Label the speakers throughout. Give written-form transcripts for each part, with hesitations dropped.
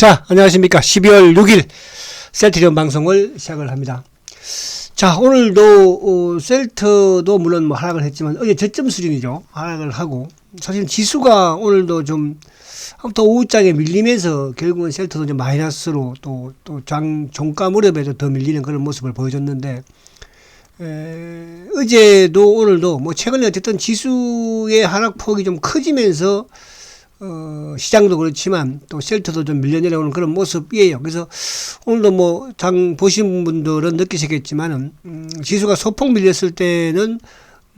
Speaker 1: 자, 안녕하십니까. 12월 6일 셀트리온 방송을 시작을 합니다. 자, 오늘도 셀트도 물론 뭐 하락을 했지만 어제 저점 수준이죠. 하락을 하고 사실 지수가 오늘도 좀 아무튼 오후장에 밀리면서 결국은 셀트도 좀 마이너스로 또 종가 무렵에도 더 밀리는 그런 모습을 보여줬는데 어제도 오늘도 뭐 최근에 어쨌든 지수의 하락폭이 좀 커지면서 시장도 그렇지만 또 셀트도 좀 밀려 내려오는 그런 모습이에요. 그래서 오늘도 뭐 장 보신 분들은 느끼시겠지만은 지수가 소폭 밀렸을 때는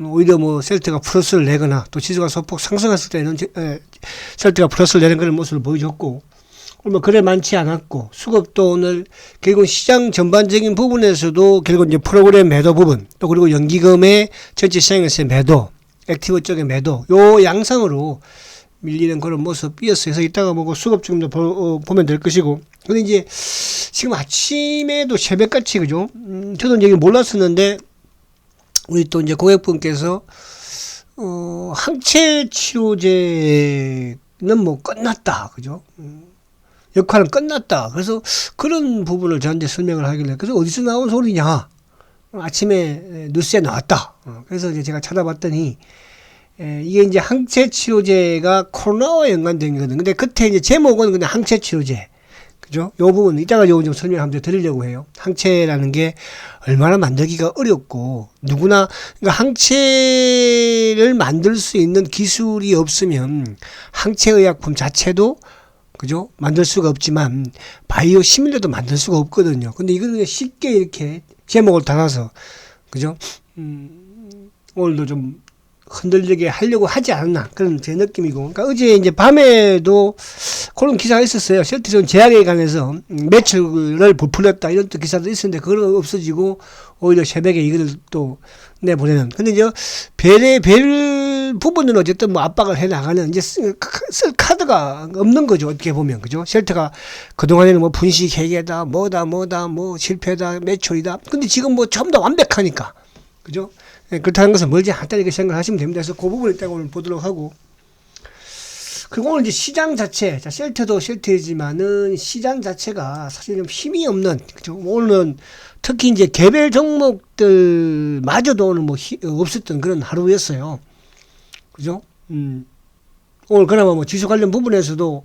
Speaker 1: 오히려 뭐 셀트가 플러스를 내거나 또 지수가 소폭 상승했을 때는 셀트가 플러스를 내는 그런 모습을 보여줬고 오늘 뭐 그래 많지 않았고 수급도 오늘 결국 시장 전반적인 부분에서도 결국 이제 프로그램 매도 부분 또 그리고 연기금의 전체 시장에서의 매도 액티브 쪽의 매도 요 양상으로 밀리는 그런 모습이었어요. 그래서 이따가 보고 수급 좀 더 보면 될 것이고. 근데 이제 지금 아침에도 새벽같이 그죠? 저도 이제 몰랐었는데 우리 또 이제 고객분께서 항체 치료제는 뭐 끝났다. 그죠? 역할은 끝났다. 그래서 그런 부분을 저한테 설명을 하길래 그래서 어디서 나온 소리냐? 아침에 뉴스에 나왔다. 그래서 이제 제가 찾아봤더니 이게 이제 항체 치료제가 코로나와 연관된 거거든. 근데 끝에 이제 제목은 그냥 항체 치료제. 그죠? 요 부분, 이따가 요거 좀 설명 한번 드리려고 해요. 항체라는 게 얼마나 만들기가 어렵고, 누구나, 그러니까 항체를 만들 수 있는 기술이 없으면 항체의약품 자체도, 그죠? 만들 수가 없지만, 바이오 시밀러도 만들 수가 없거든요. 근데 이거는 그냥 쉽게 이렇게 제목을 달아서, 그죠? 오늘도 좀, 흔들리게 하려고 하지 않았나 그런 제 느낌이고 그러니까 어제 이제 밤에도 그런 기사가 있었어요. 셀트리온 제약에 관해서 매출을 부풀렸다 이런 또 기사도 있었는데 그건 없어지고 오히려 새벽에 이걸 또 내보내는 근데 이제 별 부분은 어쨌든 뭐 압박을 해 나가는 이제 쓸 카드가 없는 거죠. 어떻게 보면 그죠. 셀트가 그동안에는 뭐 분식 회계다 뭐다 뭐 실패다 매출이다 근데 지금 뭐 전부 다 완벽하니까 그죠. 그렇다는 것은 멀지 않다 이렇게 생각하시면 됩니다. 그래서 그 부분을 일단 오늘 보도록 하고 그리고 오늘 이제 시장 자체 자 셀트도 셀트이지만은 시장 자체가 사실 좀 힘이 없는 그죠. 오늘은 특히 이제 개별 종목들마저도 오늘 뭐 없었던 그런 하루였어요. 그죠? 오늘 그나마 뭐 지수 관련 부분에서도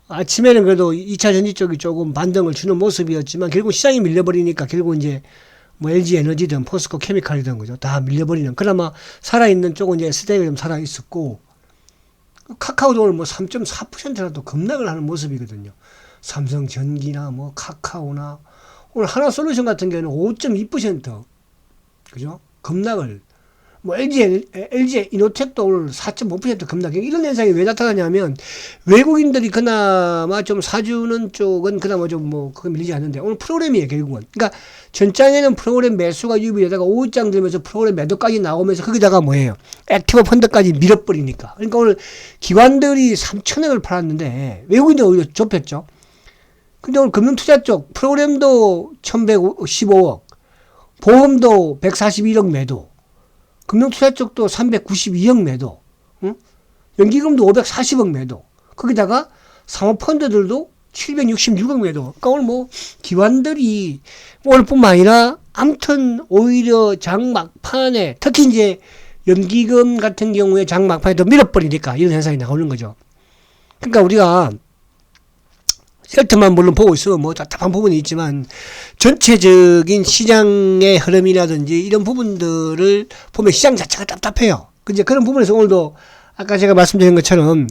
Speaker 1: 아침에는 그래도 2차 전지 쪽이 조금 반등을 주는 모습이었지만 결국 시장이 밀려버리니까 결국 이제 뭐 LG 에너지든 포스코 케미칼이든 그죠 다 밀려버리는 그나마 살아있는 쪽은 이제 SDI가 좀 살아있었고 카카오도 오늘 뭐 3.4%라도 급락을 하는 모습이거든요. 삼성전기나 뭐 카카오나 오늘 하나솔루션 같은 경우는 5.2% 그죠 급락을 뭐 LG 이노텍도 오늘 4.5% 급락 이런 현상이 왜 나타나냐면 외국인들이 그나마 좀 사주는 쪽은 그나마 좀 뭐 그거 밀리지 않는데 오늘 프로그램이에요 결국은. 그러니까 전장에는 프로그램 매수가 유입되다가 오후장 되면서 프로그램 매도까지 나오면서 거기다가 뭐예요 액티브 펀드까지 밀어버리니까. 그러니까 오늘 기관들이 3천억을 팔았는데 외국인들 오히려 좁혔죠. 근데 오늘 금융투자 쪽 프로그램도 1115억 보험도 141억 매도 금융투자 쪽도 392억 매도, 응? 연기금도 540억 매도, 거기다가 사모펀드들도 766억 매도. 그러니까 오늘 뭐 기관들이 오늘뿐만 아니라 아무튼 오히려 장 막판에 특히 이제 연기금 같은 경우에 장 막판에 더 밀어버리니까 이런 현상이 나오는 거죠. 그러니까 우리가 셀트만 물론 보고 있으면 뭐 답답한 부분이 있지만 전체적인 시장의 흐름이라든지 이런 부분들을 보면 시장 자체가 답답해요. 이제 그런 부분에서 오늘도 아까 제가 말씀드린 것처럼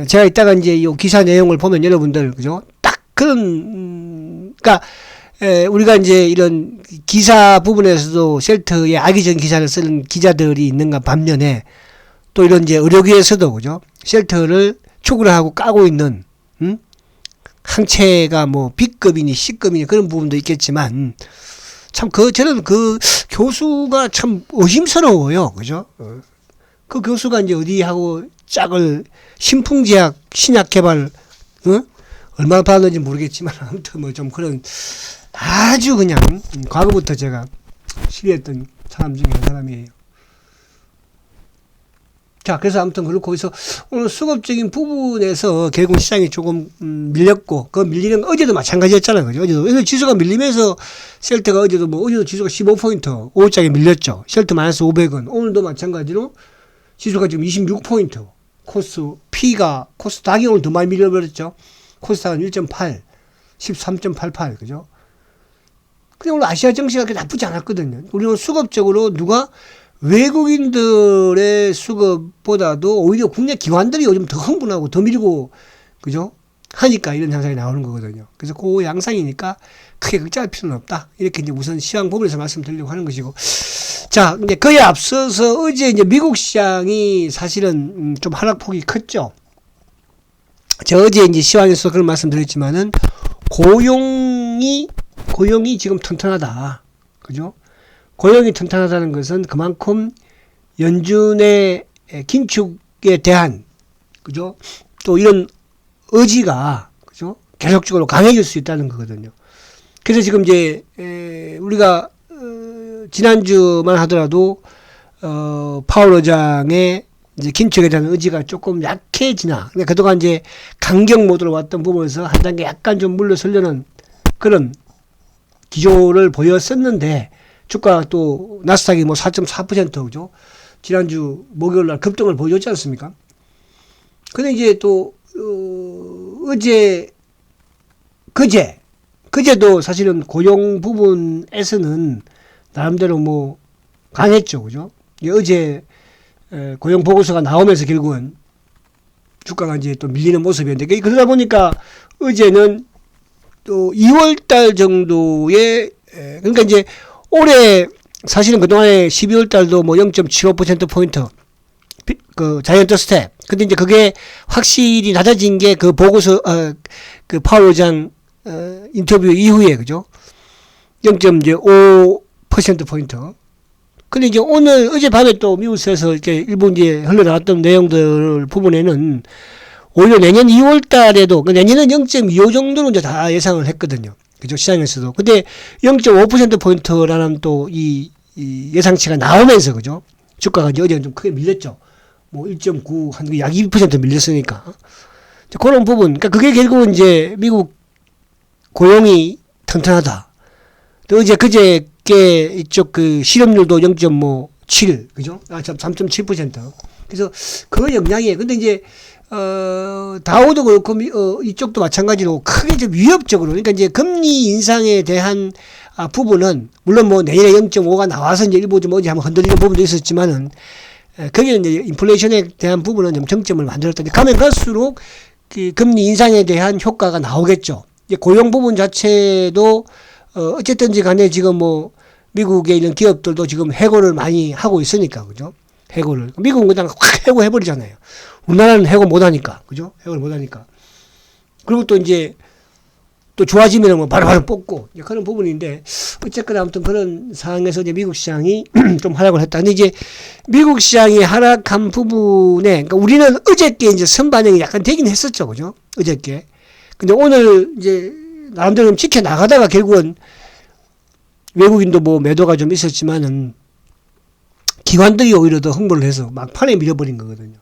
Speaker 1: 제가 이따가 이제 이 기사 내용을 보면 여러분들 그죠? 딱 그런 그러니까 우리가 이제 이런 기사 부분에서도 셀트의 악의적인 기사를 쓰는 기자들이 있는가 반면에 또 이런 이제 의료계에서도 그죠? 셀트를 추구를 하고 까고 있는 항체가 뭐 B급이니 C급이니 그런 부분도 있겠지만 참 저는 그 교수가 참 의심스러워요. 그죠? 그 교수가 이제 어디하고 짝을 신풍제약 신약 개발 얼마나 받았는지 모르겠지만 아무튼 뭐 좀 그런 아주 그냥 과거부터 제가 시비했던 사람 중에 한 사람이에요. 자, 그래서 아무튼 그렇고 해서 오늘 수급적인 부분에서 결국 시장이 조금 밀렸고, 그 밀리는 건 어제도 마찬가지였잖아요. 그죠? 어제도. 그래서 지수가 밀리면서 셀트가 어제도 어제도 지수가 15포인트 5일장에 밀렸죠. 셀트 마이너스 500원. 오늘도 마찬가지로 지수가 지금 26포인트. 코스닥이 오늘 더 많이 밀려버렸죠. 코스닥은 1.8, 13.88. 그죠? 근데 오늘 아시아 증시가 그렇게 나쁘지 않았거든요. 우리는 수급적으로 외국인들의 수급보다도 오히려 국내 기관들이 요즘 더 흥분하고 더 밀고, 그죠? 하니까 이런 현상이 나오는 거거든요. 그래서 그 양상이니까 크게 걱정할 필요는 없다. 이렇게 이제 우선 시황 부분에서 말씀드리려고 하는 것이고. 자, 근데 그에 앞서서 어제 이제 미국 시장이 사실은 좀 하락폭이 컸죠. 저 어제 이제 시황에서 그런 말씀드렸지만은 고용이 지금 튼튼하다. 그죠? 고용이 튼튼하다는 것은 그만큼 연준의 긴축에 대한, 그죠? 또 이런 의지가, 그죠? 계속적으로 강해질 수 있다는 거거든요. 그래서 지금 이제, 우리가, 지난주만 하더라도, 파월 의장의 이제 긴축에 대한 의지가 조금 약해지나. 그러니까 그동안 이제 강경 모드로 왔던 부분에서 한 단계 약간 좀 물러서려는 그런 기조를 보였었는데, 주가 또 나스닥이 4.4% 그죠? 지난주 목요일 날 급등을 보여줬지 않습니까? 근데 이제 또 그제도 사실은 고용 부분에서는 나름대로 강했죠, 그죠? 어제 고용 보고서가 나오면서 결국은 주가가 이제 또 밀리는 모습이었는데, 그러다 보니까 어제는 또 2월달 정도의 그러니까 이제 올해 사실은 그동안에 12월 달도 0.75%포인트 그 자이언트 스텝. 근데 이제 그게 확실히 낮아진 게 그 보고서 그 파월 의장 인터뷰 이후에, 그죠? 0.5%포인트. 근데 이제 어젯밤에 또 미국에서 이렇게 일부 이제 흘러나왔던 내용들 부분에는 오히려 내년 2월 달에도, 내년은 0.25 정도로 이제 다 예상을 했거든요. 그죠? 시장에서도. 근데 0.5%포인트라는 또 이 예상치가 나오면서, 그죠? 주가가 이제 어제는 좀 크게 밀렸죠. 1.9, 한 약 2% 밀렸으니까. 그런 부분. 그러니까 그게 결국은 이제 미국 고용이 튼튼하다. 또 그저께 이쪽 그 실업률도 0.7, 그죠? 3.7%. 그래서 그 영향이에요. 근데 이제, 다우도 그렇고, 이쪽도 마찬가지로 크게 좀 위협적으로, 그러니까 이제 금리 인상에 대한 부분은, 물론 내년에 0.5가 나와서 이제 일부 좀 어디 한번 흔들리는 부분도 있었지만은, 거기는 이제 인플레이션에 대한 부분은 좀 정점을 만들었다. 가면 갈수록 그 금리 인상에 대한 효과가 나오겠죠. 이제 고용 부분 자체도, 어쨌든지 간에 지금 미국에 있는 기업들도 지금 해고를 많이 하고 있으니까, 그죠? 해고를. 미국은 그냥 확 해고해버리잖아요. 우리나라는 해고 못하니까. 그죠? 해고를 못하니까. 그리고 또 이제, 또 좋아지면 바로바로 뽑고, 이제 그런 부분인데, 어쨌거나 아무튼 그런 상황에서 이제 미국 시장이 좀 하락을 했다. 근데 이제 미국 시장이 하락한 부분에, 그러니까 우리는 어저께 이제 선반영이 약간 되긴 했었죠. 그죠? 어저께. 근데 오늘 이제 나름대로 좀 지켜나가다가 결국은 외국인도 매도가 좀 있었지만은, 기관들이 오히려 더 흥분을 해서 막판에 밀어버린 거거든요.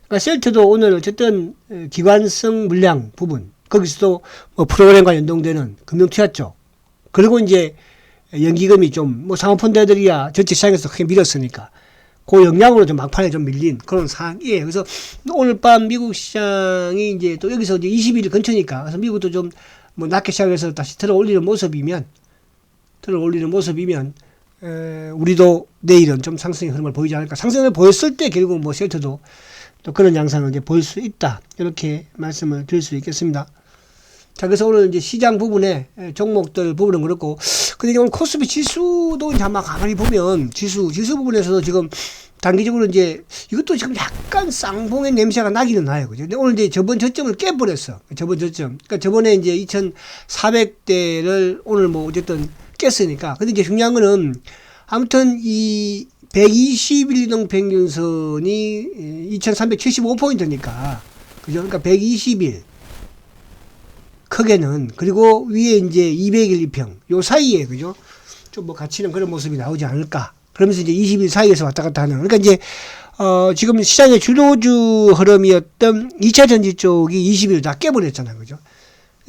Speaker 1: 그러니까 셀트도 오늘 어쨌든 기관성 물량 부분, 거기서도 프로그램과 연동되는 금융 투자쪽, 그리고 이제 연기금이 좀 사모펀드들이야 전체 시장에서 크게 밀었으니까 그 영향으로 좀 막판에 좀 밀린 그런 상황이에요. 그래서 오늘 밤 미국 시장이 이제 또 여기서 이제 20일 근처니까, 그래서 미국도 좀 낮게 시작해서 다시 들어올리는 모습이면 우리도 내일은 좀 상승의 흐름을 보이지 않을까. 상승을 보였을 때 결국 셀트도 또 그런 양상을 이제 보일 수 있다. 이렇게 말씀을 드릴 수 있겠습니다. 자, 그래서 오늘 이제 시장 부분에 종목들 부분은 그렇고, 근데 오늘 코스피 지수도 이제 아마 가만히 보면 지수 부분에서도 지금 단기적으로 이제 이것도 지금 약간 쌍봉의 냄새가 나기는 나요. 그죠? 근데 오늘 이제 저번 저점을 깨버렸어. 저번 저점. 그러니까 저번에 이제 2,400대를 오늘 어쨌든 깼으니까. 근데 이제 중요한 거는 아무튼 이 120일 이동 평균선이 2,375포인트니까. 그죠? 그러니까 120일 크게는, 그리고 위에 이제 200일 2평 요 사이에, 그죠? 좀 갇히는 그런 모습이 나오지 않을까. 그러면서 이제 20일 사이에서 왔다 갔다 하는. 그러니까 이제 지금 시장의 주도주 흐름이었던 2차 전지 쪽이 20일 다 깨버렸잖아요. 그죠?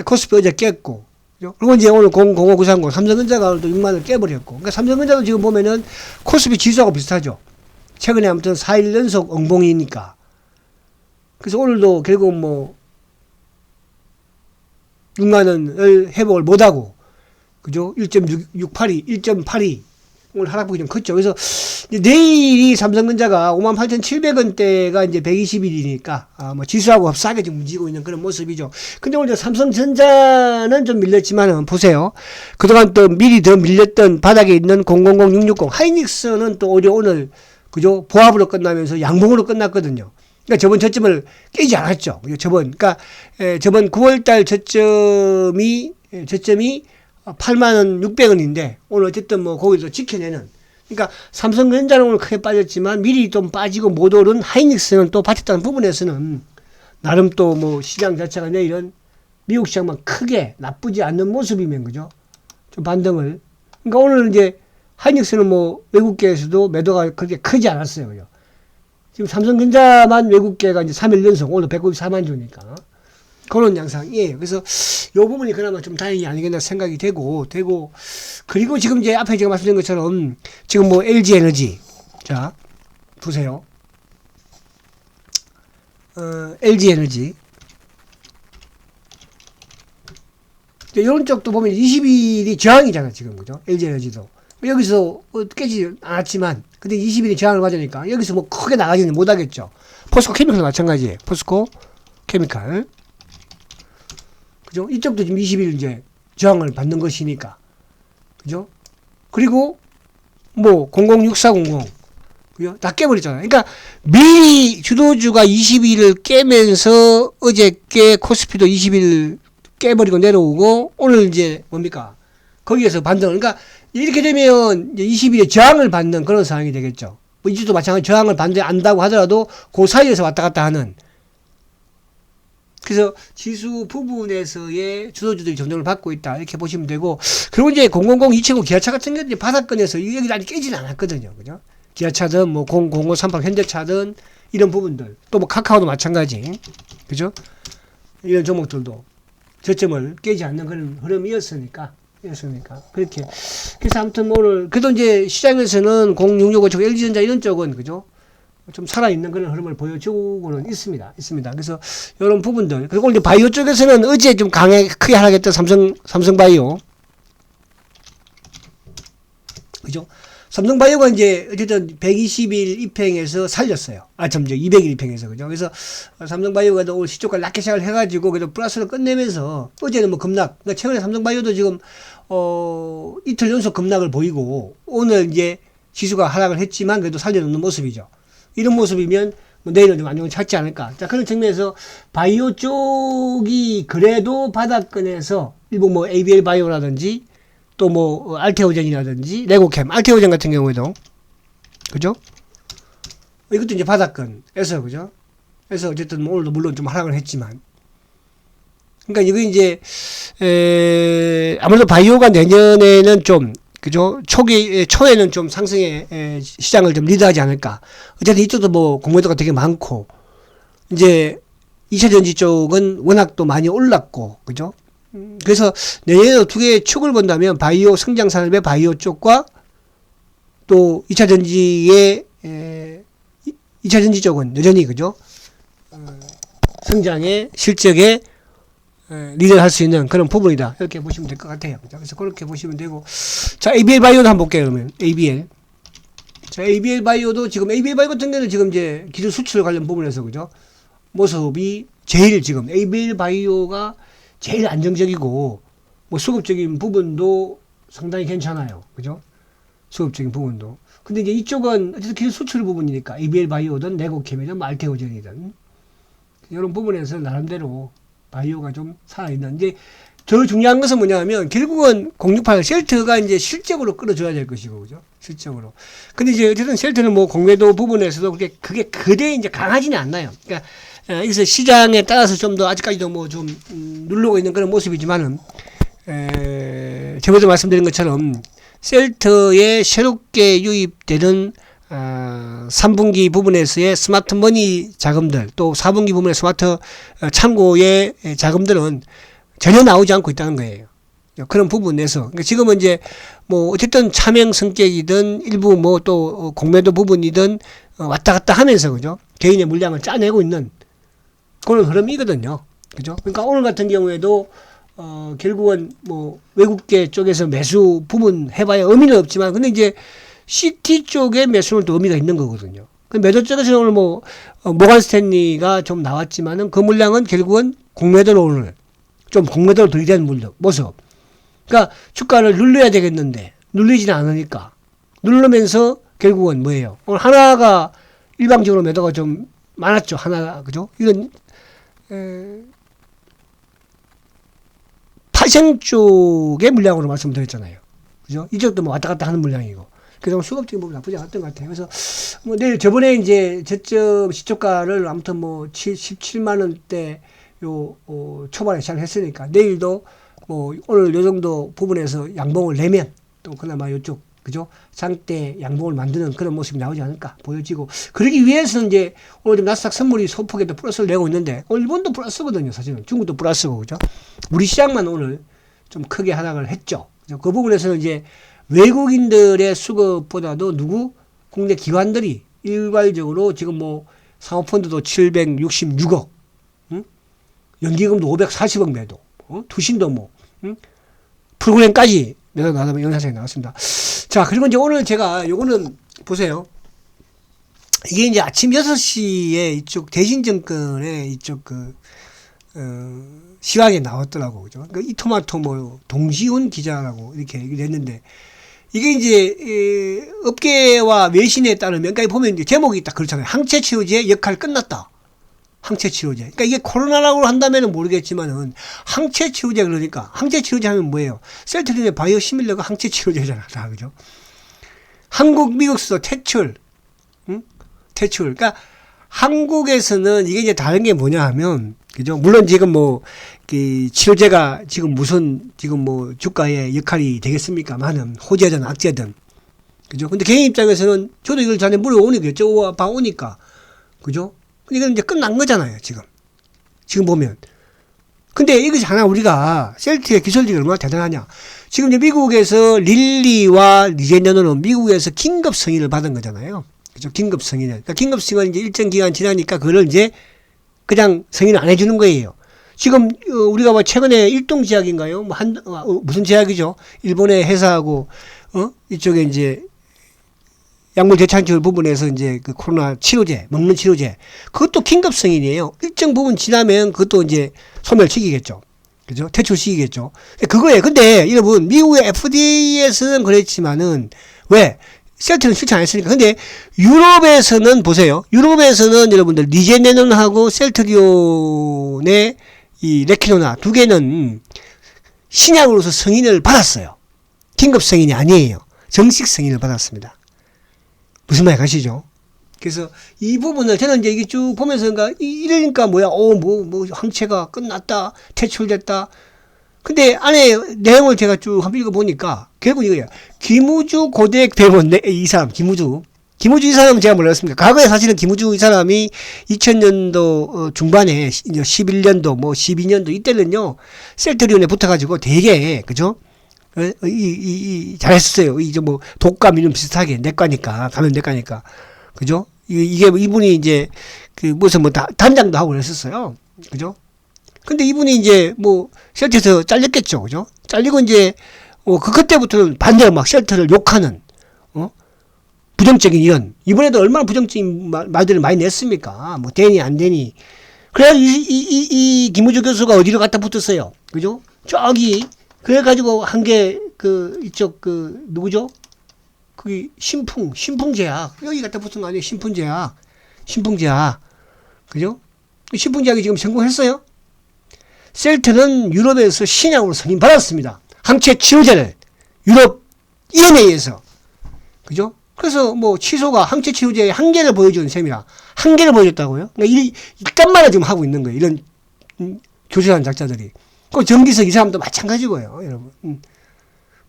Speaker 1: 코스피 어제 깼고. 그죠? 그리고 이제 오늘 005-930 삼성전자가 오늘 또 6만을 깨버렸고. 그러니까 삼성전자도 지금 보면은 코스피 지수하고 비슷하죠. 최근에 아무튼 4일 연속 엉봉이니까. 그래서 오늘도 결국 뭐 6만원을 회복을 못하고, 그죠? 1.682, 1.82. 오늘 하락폭이 좀 컸죠. 그래서 내일이 삼성전자가 58,700원대가 이제 120일이니까 뭐 지수하고 흡사하게 지금 움직이고 있는 그런 모습이죠. 근데 오늘 삼성전자는 좀 밀렸지만은 보세요. 그동안 또 미리 더 밀렸던 바닥에 있는 000660 하이닉스는 또 오히려 오늘 그죠? 보합으로 끝나면서 양봉으로 끝났거든요. 그러니까 저번 저점을 깨지 않았죠. 그러니까 저번 9월달 저점이 86,600원인데 오늘 어쨌든 뭐 거기서 지켜내는. 그러니까 삼성전자는 오늘 크게 빠졌지만 미리 좀 빠지고 못 오른 하이닉스는 또 버텼다는 부분에서는 나름 또 뭐 시장 자체가 내일은 미국 시장만 크게 나쁘지 않는 모습이면 그죠? 좀 반등을. 그러니까 오늘 이제 하이닉스는 뭐 외국계에서도 매도가 그렇게 크지 않았어요. 그죠? 지금 삼성전자만 외국계가 이제 3일 연속 오늘 194만 주니까 그런 양상이에요. 그래서 이 부분이 그나마 좀 다행이 아니겠나 생각이 되고 그리고 지금 이제 앞에 제가 말씀드린 것처럼 지금 뭐 LG 에너지 자 보세요. LG 에너지 이런 쪽도 보면 20일이 저항이잖아 지금 그죠? LG 에너지도 여기서 깨지 않았지만 근데 20일이 저항을 맞으니까 여기서 뭐 크게 나가지는 못하겠죠. 포스코 케미칼도 마찬가지예요. 포스코 케미칼 그죠? 이쪽도 지금 20일 이제 저항을 받는 것이니까. 그죠? 그리고 뭐 006400 그죠? 다 깨버렸잖아요. 그러니까 미리 주도주가 20일을 깨면서 어저께 코스피도 20일 깨버리고 내려오고 오늘 이제 뭡니까? 거기에서 반등을 그러니까 이렇게 되면 이제 20일에 저항을 받는 그런 상황이 되겠죠. 뭐 이주도 마찬가지 저항을 안다고 하더라도 그 사이에서 왔다 갔다 하는 그래서 지수 부분에서의 주도주들이 전정을 받고 있다. 이렇게 보시면 되고. 그리고 이제 000 279 기아차 같은 경우는 바닥권에서 여기 아직 깨지는 않았거든요. 그죠? 기아차든 뭐 00538 현대차든 이런 부분들. 또 뭐 카카오도 마찬가지. 그죠? 이런 종목들도 저점을 깨지 않는 그런 흐름이었으니까. 그렇게. 그래서 아무튼 오늘, 그래도 이제 시장에서는 0665 쪽 LG전자 이런 쪽은, 그죠? 좀 살아있는 그런 흐름을 보여주고는 있습니다. 그래서 이런 부분들. 그리고 이제 바이오 쪽에서는 어제 좀 크게 하락했던 삼성바이오. 그죠? 삼성바이오가 이제 어쨌든 120일 입행해서 살렸어요. 200일 입행해서. 그죠? 그래서 삼성바이오가 오늘 시초가 낮게 시작을 해가지고 그래도 플러스를 끝내면서 어제는 뭐 급락. 그러니까 최근에 삼성바이오도 지금, 이틀 연속 급락을 보이고 오늘 이제 지수가 하락을 했지만 그래도 살려놓는 모습이죠. 이런 모습이면 뭐 내일은 좀 안정을 찾지 않을까. 자, 그런 측면에서 바이오 쪽이 그래도 바닥권에서 일부 뭐 ABL 바이오라든지 또 뭐 알테오젠이라든지 레고캠, 알테오젠 같은 경우에도 그죠? 이것도 이제 바닥권에서 그죠? 그래서 어쨌든 뭐 오늘도 물론 좀 하락을 했지만 그러니까 이거 이제 아무래도 바이오가 내년에는 좀 그죠? 초에는 좀 상승의 시장을 좀 리드하지 않을까. 어쨌든 이쪽도 뭐 공매도가 되게 많고, 이제 2차 전지 쪽은 워낙 또 많이 올랐고, 그죠? 그래서 내년에도 두 개의 축을 본다면 바이오 성장 산업의 바이오 쪽과 또 2차 전지의 2차 전지 쪽은 여전히 그죠? 성장의 실적에 리드를 할 수 있는 그런 부분이다. 이렇게 보시면 될 것 같아요. 그래서 그렇게 보시면 되고. 자, ABL 바이오도 한번 볼게요, 그러면. ABL. 자, ABL 바이오도 지금, ABL 바이오 같은 경우는 지금 이제 기술 수출 관련 부분에서, 그죠? 모습이 제일 지금, ABL 바이오가 제일 안정적이고, 뭐 수급적인 부분도 상당히 괜찮아요. 그죠? 수급적인 부분도. 근데 이제 이쪽은 어쨌든 기술 수출 부분이니까, ABL 바이오든, 레고캠이든, 뭐 알테오젠이든, 이런 부분에서 나름대로 바이오가 좀 살아있는. 이제 더 중요한 것은 뭐냐면 결국은 068 셀트가 이제 실적으로 끌어줘야 될 것이고, 그죠? 실적으로. 근데 이제 어쨌든 셀트는 뭐 공매도 부분에서도 그게 그대 이제 강하지는 않나요. 그러니까 여기서 시장에 따라서 좀 더 아직까지도 뭐 좀 누르고 있는 그런 모습이지만은 저번에 말씀드린 것처럼 셀트에 새롭게 유입되는 3분기 부분에서의 스마트 머니 자금들, 또 4분기 부분의 스마트 창고의 자금들은 전혀 나오지 않고 있다는 거예요. 그런 부분에서. 그러니까 지금은 이제 뭐 어쨌든 차명 성격이든 일부 뭐 또 공매도 부분이든 왔다 갔다 하면서, 그죠? 개인의 물량을 짜내고 있는 그런 흐름이거든요. 그죠? 그러니까 오늘 같은 경우에도 결국은 뭐 외국계 쪽에서 매수 부분 해봐야 의미는 없지만, 근데 이제 CT 쪽의 매수는 또 의미가 있는 거거든요. 매도 쪽에서는 오늘 뭐 모간 스탠리가 좀 나왔지만은 그 물량은 결국은 공매도로 오늘 좀 공매도로 들이대는 모습. 그러니까 주가를 눌러야 되겠는데 눌리지는 않으니까 누르면서 결국은 뭐예요? 오늘 하나가 일방적으로 매도가 좀 많았죠. 하나가, 그죠? 이런 파생 쪽의 물량으로 말씀드렸잖아요. 그죠? 이쪽도 뭐 왔다 갔다 하는 물량이고. 그래서 수급적인 부분 나쁘지 않았던 것 같아요. 그래서 뭐 내일 저번에 이제 저점 시초가를 아무튼 뭐 17만 원대 요 초반에 시작했으니까 내일도 뭐 오늘 요 정도 부분에서 양봉을 내면 또 그나마 요쪽, 그죠? 장대 양봉을 만드는 그런 모습이 나오지 않을까 보여지고, 그러기 위해서는 이제 오늘 좀 나스닥 선물이 소폭에도 플러스를 내고 있는데, 오늘 일본도 플러스거든요. 사실은 중국도 플러스고, 그죠? 우리 시장만 오늘 좀 크게 하락을 했죠. 그 부분에서는 이제 외국인들의 수급보다도 국내 기관들이 일괄적으로 지금 뭐 사모펀드도 766억, 응? 연기금도 540억 매도, 투신도 뭐, 응? 프로그램까지 매도 나가면 영상에 나왔습니다. 자, 그리고 이제 오늘 제가 요거는 보세요. 이게 이제 아침 6시에 이쪽 대신증권의 이쪽 시황에 나왔더라고, 그죠? 그러니까 이토마토 뭐 동지훈 기자라고 이렇게 얘기를 했는데, 이게 이제 업계와 외신에 따르면, 그러니까 보면 이제 제목이 딱 그렇잖아요. 항체 치료제 역할 끝났다. 항체 치료제. 그러니까 이게 코로나라고 한다면은 모르겠지만은 항체 치료제, 그러니까 항체 치료제 하면 뭐예요? 셀트리온의 바이오 시밀러가 항체 치료제잖아, 다, 그죠? 한국, 미국에서 퇴출, 응? 퇴출. 그러니까 한국에서는 이게 이제 다른 게 뭐냐 하면, 그죠? 물론 지금 뭐, 치료제가 지금 무슨, 지금 뭐, 주가의 역할이 되겠습니까만은, 호재든 악재든. 그죠? 근데 개인 입장에서는 저도 이걸 전에 물어오니까, 여쭤봐오니까. 그죠? 이건 이제 끝난 거잖아요, 지금. 지금 보면. 근데 이것이 하나 우리가, 셀트의 기술력이 얼마나 대단하냐. 지금 이제 미국에서 릴리와 리제너는 미국에서 긴급 승인을 받은 거잖아요. 그죠? 긴급 승인을. 그러니까 긴급 승인은 이제 일정 기간 지나니까 그걸 이제 그냥 승인을 안 해주는 거예요. 지금 우리가 뭐 최근에 일동제약인가요? 뭐 무슨 제약이죠? 일본의 회사하고 이쪽에 이제 약물 대창출 부분에서 이제 그 코로나 치료제, 먹는 치료제, 그것도 긴급 승인이에요. 일정 부분 지나면 그것도 이제 소멸시키겠죠. 그죠? 퇴출시키겠죠. 그거예요. 근데 여러분, 미국의 FDA에서는 그랬지만은 왜? 셀트는 실천 안 했으니까. 근데 유럽에서는 보세요. 유럽에서는 여러분들 리제네논하고 셀트리온의 이 레키노나 두 개는 신약으로서 승인을 받았어요. 긴급 승인이 아니에요. 정식 승인을 받았습니다. 무슨 말 가시죠? 그래서 이 부분을 저는 이제 이게 쭉 보면서 이러니까 뭐야, 뭐 항체가 끝났다, 퇴출됐다. 근데 안에 내용을 제가 쭉 한번 읽어보니까 결국 이거예요. 김우주 고대액 대본 이 사람, 김우주 이 사람은 제가 몰랐습니다. 과거에 사실은 김우주 이 사람이 2000년도 중반에 이제 11년도 뭐 12년도 이때는요, 셀트리온에 붙어가지고 되게, 그죠? 잘했었어요. 이제 뭐 독감 이런 비슷하게 내과니까, 감염 내과니까, 그죠? 이게 이분이 이제 그 무슨 뭐 단장도 하고 그랬었어요. 그죠? 근데 이분이 이제 뭐 셀트에서 잘렸겠죠, 그죠? 잘리고 이제 그때부터는 반대로 막 셀트를 욕하는 부정적인 이런, 이번에도 얼마나 부정적인 말들을 많이 냈습니까? 뭐 되니 안 되니. 그래서 이 김우주 교수가 어디로 갖다 붙었어요, 그죠? 저기 그래가지고 한 게 이쪽 누구죠? 그게 신풍제약 여기 갖다 붙은 거 아니에요? 신풍제약, 그죠? 신풍제약이 지금 성공했어요. 셀트는 유럽에서 신약으로 승인받았습니다. 항체 치료제를 유럽 EMA에서, 그죠? 그래서 뭐 취소가 항체 치료제의 한계를 보여주는 셈이라 한계를 보여줬다고요. 그러니까 이딴 지금 하고 있는 거예요. 이런 교수한 작자들이. 그 정기석 이 사람도 마찬가지고요, 여러분.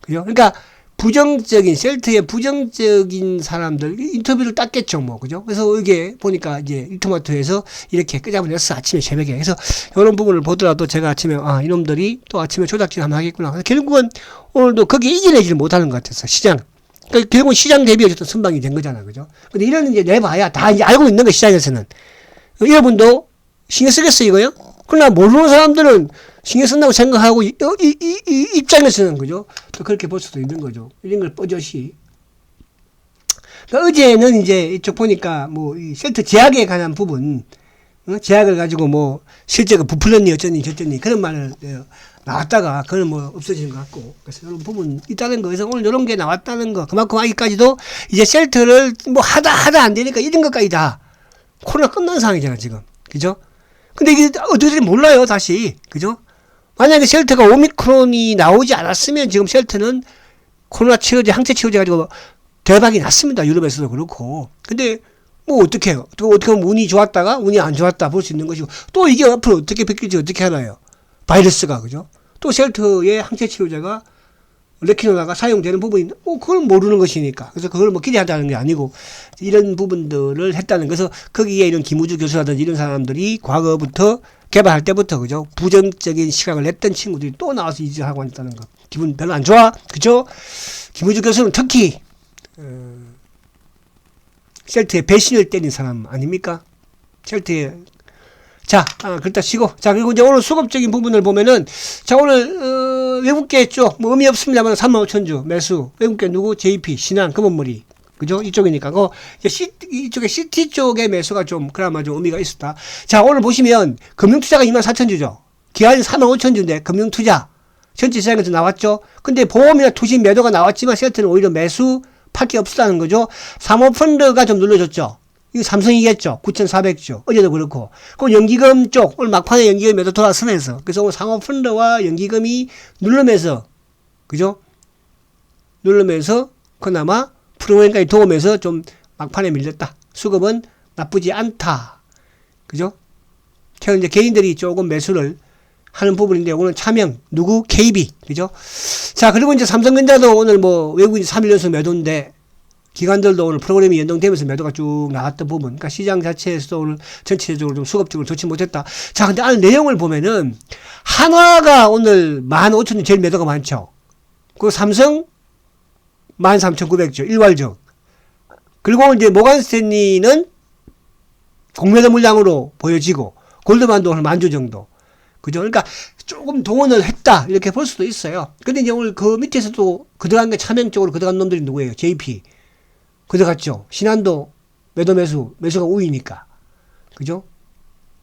Speaker 1: 그죠? 그러니까 부정적인, 셀트의 부정적인 사람들, 인터뷰를 땄겠죠, 뭐, 그죠? 그래서 이게 보니까 이제 일토마토에서 이렇게 끄잡아냈어, 아침에 새벽에. 그래서 이런 부분을 보더라도 제가 아침에, 이놈들이 또 아침에 조작질 한번 하겠구나. 그래서 결국은 오늘도 거기에 이겨내지를 못하는 것 같았어, 시장. 그러니까 결국은 시장 대비 어쨌든 선방이 된 거잖아, 그죠? 근데 이런 이제 내봐야 다 이제 알고 있는 거, 시장에서는. 여러분도 신경 쓰겠어, 이거요? 그러나 모르는 사람들은 신경 쓴다고 생각하고, 입장에서는, 그죠? 또 그렇게 볼 수도 있는 거죠. 이런 걸 뻗어시. 그러니까 어제는 이제 이쪽 보니까 뭐, 이 셀트 제약에 관한 부분, 제약을 가지고 뭐, 실제가 부풀렸니, 어쩌니, 저쩌니, 그런 말을 나왔다가, 그건 뭐, 없어지는 것 같고. 그래서 이런 부분 있다는 거. 그래서 오늘 이런 게 나왔다는 거. 그만큼 아직까지도 이제 셀트를 뭐, 하다 안 되니까 이런 것까지 다 코로나 끝난 상황이잖아, 지금. 그죠? 근데 이게 어떻게 몰라요, 다시. 그죠? 만약에 셀트가 오미크론이 나오지 않았으면 지금 셀트는 코로나 치료제, 항체 치료제 가지고 대박이 났습니다. 유럽에서도 그렇고. 근데 뭐 어떻게 해요? 또 어떻게 보면 운이 좋았다가 운이 안 좋았다 볼 수 있는 것이고 또 이게 앞으로 어떻게 바뀔지 어떻게 알아요? 바이러스가, 그죠? 또 셀트의 항체 치료제가 레키노나가 사용되는 부분이 그걸 모르는 것이니까. 그래서 그걸 뭐 기대한다는 게 아니고 이런 부분들을 했다는. 그래서 거기에 이런 김우주 교수라든지 이런 사람들이 과거부터 개발할 때부터, 그죠? 부정적인 시각을 냈던 친구들이 또 나와서 이질하고 있다는 거. 기분 별로 안 좋아. 그죠? 김우주 교수는 특히 셀트의 배신을 때린 사람 아닙니까? 셀트의 자, 그렇다 치고. 자, 그리고 이제 오늘 수급적인 부분을 보면은, 자, 오늘, 외국계 쪽, 뭐 의미 없습니다만 35,000주 매수. 외국계 누구? JP, 신한, 금원머리. 그죠? 이쪽이니까. 이쪽에 CT 쪽의 매수가 좀, 그나마 좀 의미가 있었다. 자, 오늘 보시면, 금융투자가 24,000주죠. 기한이 35,000주인데, 금융투자. 전체 시장에서 나왔죠. 근데 보험이나 투신 매도가 나왔지만, 셀트는 오히려 매수, 팔 게 없었다는 거죠. 사모펀드가 좀 눌러줬죠. 이거 삼성이겠죠. 9,400조. 어제도 그렇고. 그 연기금 쪽, 오늘 막판에 연기금 매도 돌아서면서. 그래서 오늘 상호펀드와 연기금이 누르면서, 그죠? 누르면서, 그나마 프로그램까지 도우면서 좀 막판에 밀렸다. 수급은 나쁘지 않다. 그죠? 최근 이제 개인들이 조금 매수를 하는 부분인데, 오늘 차명, 누구? KB. 그죠? 자, 그리고 이제 삼성전자도 오늘 뭐 외국인 3일 연속 매도인데, 기관들도 오늘 프로그램이 연동되면서 매도가 쭉 나왔던 부분. 그러니까 시장 자체에서도 오늘 전체적으로 좀 수급적으로 좋지 못했다. 자, 근데 안에 내용을 보면은, 한화가 오늘 15,000주 제일 매도가 많죠. 그리고 삼성 13,900주, 일괄적. 그리고 이제 모간스탠리는 공매도 물량으로 보여지고, 골드만도 오늘 10,000주 정도. 그죠? 그러니까 조금 동원을 했다. 이렇게 볼 수도 있어요. 근데 이제 오늘 그 밑에서도 그들어간 게 차명 쪽으로 그들어간 놈들이 누구예요? JP. 그들어갔죠. 신한도 매수가 우위니까. 그죠?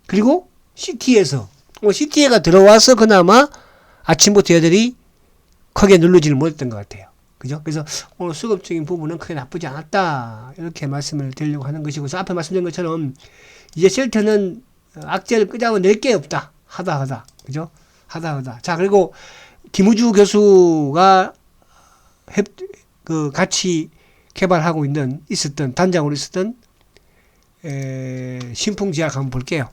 Speaker 1: 그리고 CT에서, CT에가 들어와서 그나마 아침부터 얘들이 크게 누르지를 못했던 것 같아요. 그죠? 그래서 오늘 수급적인 부분은 크게 나쁘지 않았다. 이렇게 말씀을 드리려고 하는 것이고, 그래서 앞에 말씀드린 것처럼 이제 셀트는 악재를 끄자고 낼 게 없다. 하다. 그죠? 하다. 자, 그리고 김우주 교수가 같이 개발하고 있었던, 단장으로 있었던, 신풍제약 한번 볼게요.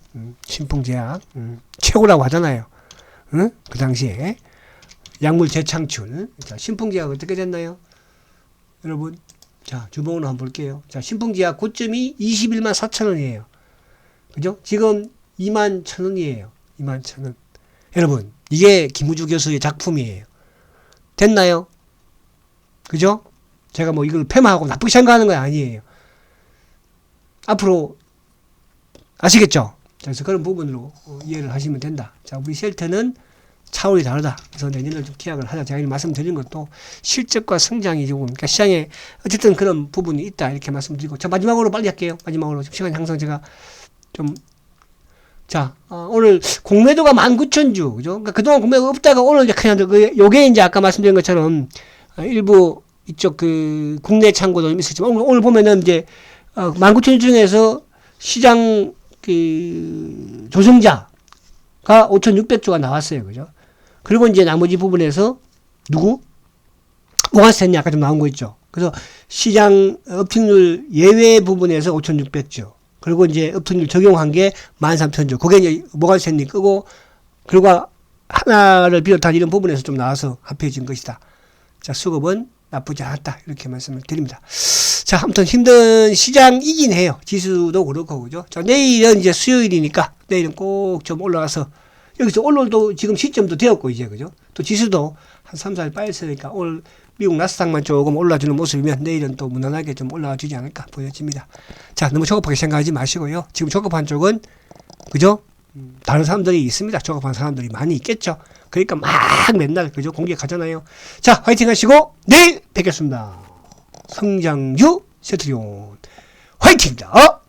Speaker 1: 신풍제약. 최고라고 하잖아요. 응? 그 당시에. 약물 재창출. 자, 신풍제약 어떻게 됐나요? 여러분. 자, 주봉으로 한번 볼게요. 자, 신풍제약 고점이 21만 4천원이에요. 그죠? 지금 2만 1,000원이에요. 2만 1,000원. 여러분, 이게 김우주 교수의 작품이에요. 됐나요? 그죠? 제가 뭐 이걸 폐마하고 나쁘게 생각하는 건 아니에요. 앞으로 아시겠죠? 그래서 그런 부분으로 이해를 하시면 된다. 자, 우리 셀트는 차원이 다르다. 그래서 내년을 좀 기약을 하자. 제가 말씀드린 것도 실적과 성장이 조금, 그러니까 시장에 어쨌든 그런 부분이 있다. 이렇게 말씀드리고. 자, 마지막으로 빨리 할게요. 마지막으로. 시간이 항상 제가 좀, 자, 오늘 공매도가 19,000주. 그죠? 그러니까 그동안 공매도가 없다가 오늘 이제 그냥 요게 이제 아까 말씀드린 것처럼 일부 이쪽 국내 창고도 있었지만 오늘 보면은 이제 19,000주 중에서 시장 조정자가 5,600주가 나왔어요. 그죠? 그리고 이제 나머지 부분에서 누구? 모간스탠리 아까 좀 나온 거 있죠. 그래서 시장 업팅률 예외 부분에서 5,600주. 그리고 이제 업팅률 적용한 게 13,000주. 그게 이제 모간스탠리 끄고, 그리고 하나를 비롯한 이런 부분에서 좀 나와서 합해진 것이다. 자, 수급은 나쁘지 않았다. 이렇게 말씀을 드립니다. 자, 아무튼 힘든 시장이긴 해요. 지수도 그렇고, 그죠? 자, 내일은 이제 수요일이니까, 내일은 꼭 좀 올라가서, 여기서 오늘도 지금 시점도 되었고, 이제, 그죠? 또 지수도 한 3, 4일 빠졌으니까, 오늘 미국 나스닥만 조금 올라주는 모습이면 내일은 또 무난하게 좀 올라와 주지 않을까 보여집니다. 자, 너무 조급하게 생각하지 마시고요. 지금 조급한 쪽은, 그죠? 다른 사람들이 있습니다. 조급한 사람들이 많이 있겠죠. 그러니까 막 맨날, 그죠? 공격하잖아요. 자, 화이팅 하시고, 내일 뵙겠습니다. 성장주 세트리온 화이팅입니다.